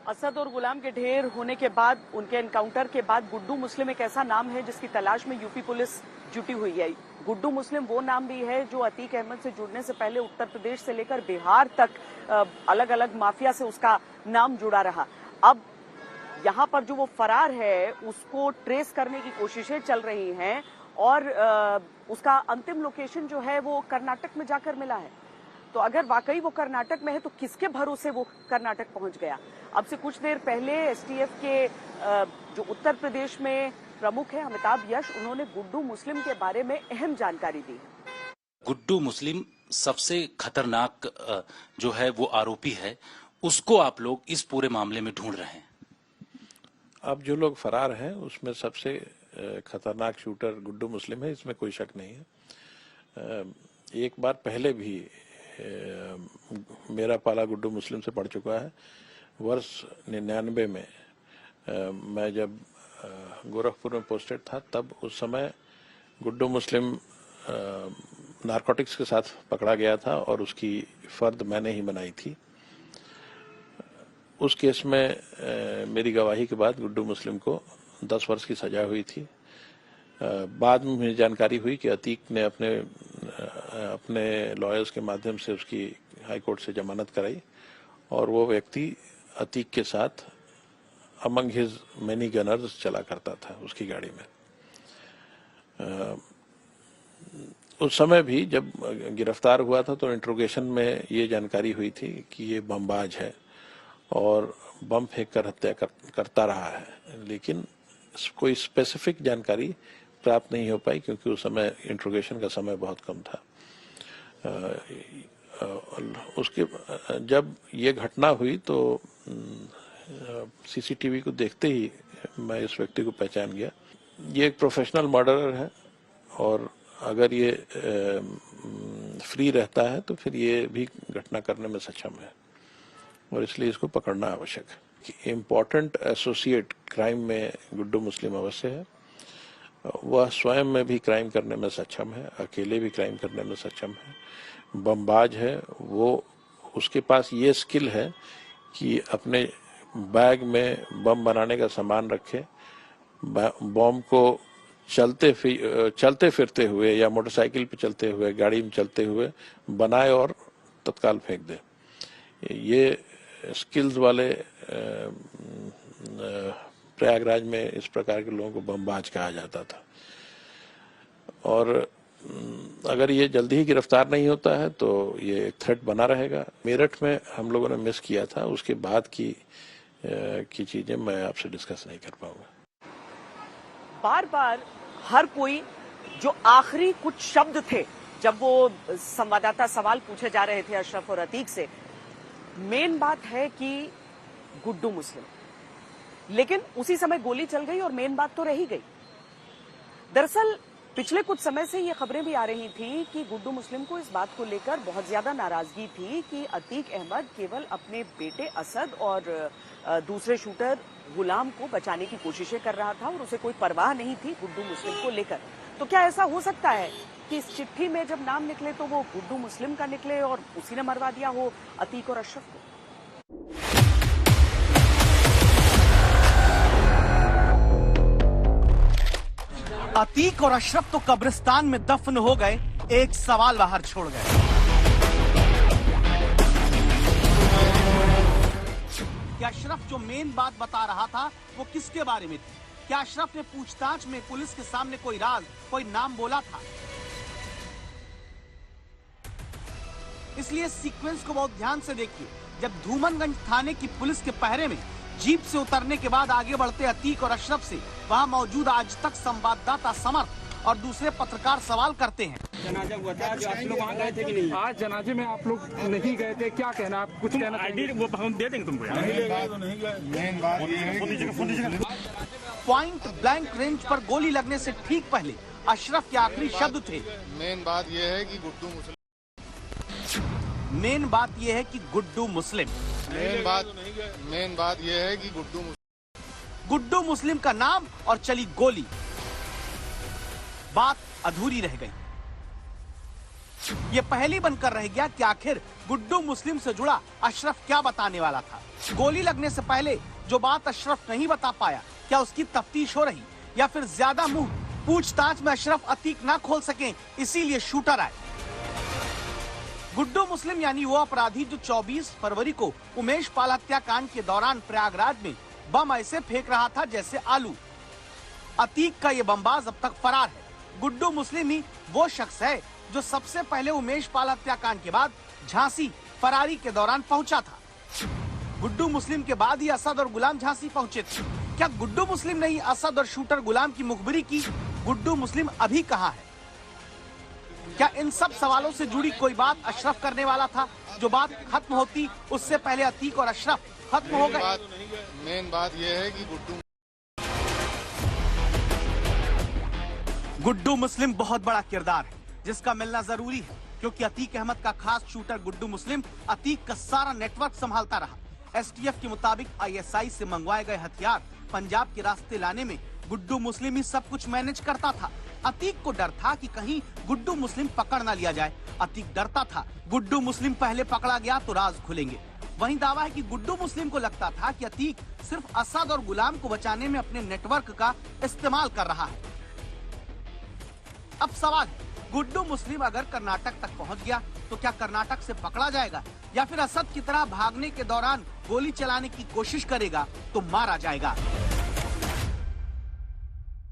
असद और गुलाम के ढेर होने के बाद, उनके एनकाउंटर के बाद गुड्डू मुस्लिम एक ऐसा नाम है जिसकी तलाश में यूपी पुलिस जुटी हुई है। गुड्डू मुस्लिम वो नाम भी है जो अतीक अहमद से जुड़ने से पहले उत्तर प्रदेश से लेकर बिहार तक अलग अलग माफिया से उसका नाम जुड़ा रहा। अब यहाँ पर जो वो फरार है उसको ट्रेस करने की कोशिशें चल रही हैं और उसका अंतिम लोकेशन जो है वो कर्नाटक में जाकर मिला है। तो अगर वाकई वो कर्नाटक में है तो किसके भरोसे वो कर्नाटक पहुंच गया? अब से कुछ देर पहले एसटीएफ के जो उत्तर प्रदेश में प्रमुख है अमिताभ यश, उन्होंने गुड्डू मुस्लिम के बारे में अहम जानकारी दी। गुड्डू मुस्लिम सबसे खतरनाक जो है वो आरोपी है, उसको आप लोग इस पूरे मामले में ढूंढ रहे हैं। अब जो लोग फरार हैं उसमें सबसे खतरनाक शूटर गुड्डू मुस्लिम है, इसमें कोई शक नहीं है। एक बार पहले भी मेरा पाला गुड्डू मुस्लिम से पड़ चुका है। वर्ष 99 में मैं जब गोरखपुर में पोस्टेड था, तब उस समय गुड्डू मुस्लिम नारकोटिक्स के साथ पकड़ा गया था और उसकी फर्द मैंने ही बनाई थी। उस केस में मेरी गवाही के बाद गुड्डू मुस्लिम को 10 वर्ष की सजा हुई थी। बाद में मुझे जानकारी हुई कि अतीक ने अपने लॉयर्स के माध्यम से उसकी हाई कोर्ट से जमानत कराई और वो व्यक्ति अतीक के साथ अमंग हिज मैनी गनर्स चला करता था उसकी गाड़ी में। उस समय भी जब गिरफ्तार हुआ था तो इंट्रोगेशन में ये जानकारी हुई थी कि ये बमबाज है और बम फेंक कर हत्या करता रहा है, लेकिन कोई स्पेसिफिक जानकारी प्राप्त नहीं हो पाई क्योंकि उस समय इंट्रोगेशन का समय बहुत कम था। उसके जब ये घटना हुई तो सीसीटीवी को देखते ही मैं इस व्यक्ति को पहचान गया। ये एक प्रोफेशनल मर्डरर है और अगर ये फ्री रहता है तो फिर ये भी घटना करने में सक्षम है और इसलिए इसको पकड़ना आवश्यक है। इम्पोर्टेंट एसोसिएट क्राइम में गुड्डू मुस्लिम अवश्य है। वह स्वयं में भी क्राइम करने में सक्षम है, अकेले भी क्राइम करने में सक्षम है। बमबाज है, वो उसके पास ये स्किल है कि अपने बैग में बम बनाने का सामान रखे, बम को चलते फिरते हुए या मोटरसाइकिल पे चलते हुए, गाड़ी में चलते हुए बनाए और तत्काल फेंक दे। ये स्किल्स वाले प्रयागराज में इस प्रकार के लोगों को बमबाज कहा जाता था और अगर ये जल्दी ही गिरफ्तार नहीं होता है तो ये एक थ्रेट बना रहेगा। मेरठ में हम लोगों ने मिस किया था, उसके बाद की चीजें मैं आपसे डिस्कस नहीं कर पाऊंगा। बार बार हर कोई जो आखिरी कुछ शब्द थे जब वो संवाददाता सवाल पूछे जा रहे थे अशरफ और अतीक से, मेन बात है कि गुड्डू मुस्लिम, लेकिन उसी समय गोली चल गई और मेन बात तो रही गई। दरअसल पिछले कुछ समय से ये खबरें भी आ रही थी कि गुड्डू मुस्लिम को इस बात को लेकर बहुत ज्यादा नाराजगी थी कि अतीक अहमद केवल अपने बेटे असद और दूसरे शूटर गुलाम को बचाने की कोशिशें कर रहा था और उसे कोई परवाह नहीं थी गुड्डू मुस्लिम को लेकर। तो क्या ऐसा हो सकता है कि इस चिट्ठी में जब नाम निकले तो वो गुड्डू मुस्लिम का निकले और उसी ने मरवा दिया हो अतीक और अशरफ को? अतीक और अशरफ तो कब्रिस्तान में दफन हो गए, एक सवाल बाहर छोड़ गए। क्या अशरफ जो मेन बात बता रहा था वो किसके बारे में थी? क्या अशरफ ने पूछताछ में पुलिस के सामने कोई राज, कोई नाम बोला था? इसलिए सीक्वेंस को बहुत ध्यान से देखिए। जब धूमनगंज थाने की पुलिस के पहरे में जीप से उतरने के बाद आगे बढ़ते अतीक और अशरफ से वहां मौजूद आज तक संवाददाता समर्थ और दूसरे पत्रकार सवाल करते हैं। जनाजा हुआ था, जो आप लोग वहाँ गए थे कि नहीं? आज जनाजे में आप लोग नहीं गए थे, क्या कहना? आप कुछ कहना? आईडी वो हम दे देंगे तुमको। पॉइंट ब्लैंक रेंज पर गोली लगने से ठीक पहले अशरफ के आखिरी शब्द थे, मेन बात यह है कि गुड्डू मुस्लिम। मेन बात यह है कि गुड्डू मुस्लिम। मेन बात यह है कि गुड्डू मुस्लिम का नाम और चली गोली। बात अधूरी रह गई। ये पहली बनकर रह गया कि आखिर गुड्डू मुस्लिम से जुड़ा अशरफ क्या बताने वाला था। गोली लगने से पहले जो बात अशरफ नहीं बता पाया, क्या उसकी तफ्तीश हो रही या फिर ज्यादा मुंह पूछताछ में अशरफ अतीक ना खोल सके इसीलिए शूटर आए। गुड्डू मुस्लिम यानी वो अपराधी जो 24 फरवरी को उमेश पाल हत्याकांड के दौरान प्रयागराज में बम ऐसे फेंक रहा था जैसे आलू। अतीक का ये बमबाज अब तक फरार है। गुड्डू मुस्लिम ही वो शख्स है जो सबसे पहले उमेश पाल हत्याकांड के बाद झांसी फरारी के दौरान पहुंचा था। गुड्डू मुस्लिम के बाद ही असद और गुलाम झांसी पहुंचे थे। क्या गुड्डू मुस्लिम ने ही असद और शूटर गुलाम की मुखबिरी की? गुड्डू मुस्लिम अभी कहाँ है? क्या इन सब सवालों से जुड़ी कोई बात अशरफ करने वाला था? जो बात खत्म होती उससे पहले अतीक और अशरफ खत्म हो गए। मेन बात यह है कि गुड्डू मुस्लिम बहुत बड़ा किरदार है जिसका मिलना जरूरी है, क्योंकि अतीक अहमद का खास शूटर गुड्डू मुस्लिम अतीक का सारा नेटवर्क संभालता रहा। एसटीएफ के मुताबिक आईएसआई से मंगवाए गए हथियार पंजाब के रास्ते लाने में गुड्डू मुस्लिम ही सब कुछ मैनेज करता था। अतीक को डर था कि कहीं गुड्डू मुस्लिम पकड़ न लिया जाए। अतीक डरता था गुड्डू मुस्लिम पहले पकड़ा गया तो राज खुलेंगे। वहीं दावा है कि गुड्डू मुस्लिम को लगता था कि अतीक सिर्फ असद और गुलाम को बचाने में अपने नेटवर्क का इस्तेमाल कर रहा है। अब सवाल है, गुड्डू मुस्लिम अगर कर्नाटक तक पहुंच गया तो क्या कर्नाटक से पकड़ा जाएगा या फिर असद की तरह भागने के दौरान गोली चलाने की कोशिश करेगा तो मारा जाएगा?